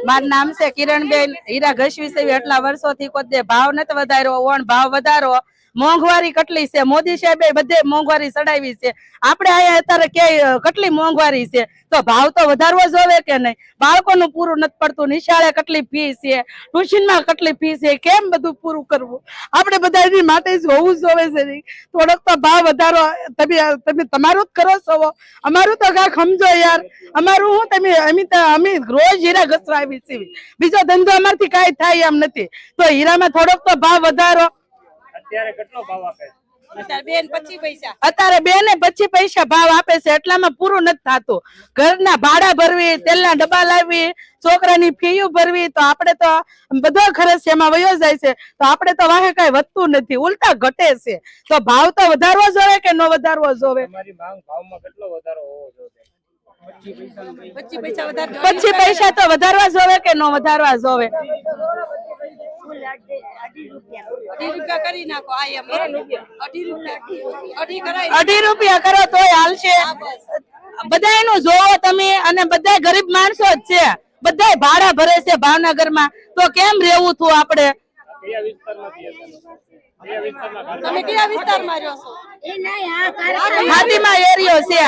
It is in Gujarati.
મારું નામ છે કિરણબેન હીરા ઘસવી છે. એટલા વર્ષોથી કોઈ ભાવ નથી વધાર્યો, ઓણ ભાવ વધારો. મોંઘવારી કેટલી છે, મોદી સાહેબે બધે મોંઘવારી ચડાવી છે. આપણે અહીંયા અત્યારે કે કેટલી મોંઘવારી છે, તો ભાવ તો વધારવો જોવે કે નહીં? બાળકોનું પૂરું નથી પડતું, નિશાળે કેટલી ફી છે, ટ્યુશનમાં કેટલી ફી છે, કેમ બધું પૂરું કરવું? આપણે બધા એની માટે જ હોવું જોવે છે. થોડોક તો ભાવ વધારો. તમે તમારું જ કરો છો, અમારું તો કાંઈક સમજો યાર. અમારું હું અમે રોજ હીરા ઘસવા આવી છીએ, બીજો ધંધો અમારથી કાંઈ થાય એમ નથી. તો હીરામાં થોડોક તો ભાવ વધારો. અત્યારે કેટલો ભાવ આપે? અત્યારે 2 ને 25 પૈસા ભાવ આપે છે, એટલામાં પૂરું નથી થતું. ઘરના ભાડા ભરવી, તેલના ડબ્બા લાવવી, છોકરાની ફીયું ભરવી, તો આપણે તો બધો ખર્ચ એમાં વયો જાય છે. તો આપણે તો વાહે કઈ વધતું નથી, ઉલટા ઘટે છે. તો ભાવ તો વધારવો જોવે કે ન વધારવો જોવે? તમારી માંગ ભાવમાં કેટલો વધારો હોવો જોઈએ? 25 પૈસા તો વધારવા જોવે કે ન વધારવા જોવે? 2.5 રૂપિયા કરો તોય હાલશે. બધા એનું જોવો તમે, અને બધા ગરીબ માણસો જ છે, બધા ભાડા ભરે છે ભાવનગરમાં. તો કેમ રહેવું થયું આપણે? તમે કયા વિસ્તારમાં રહ્યો છો? હાથીમાં એરિયો છે.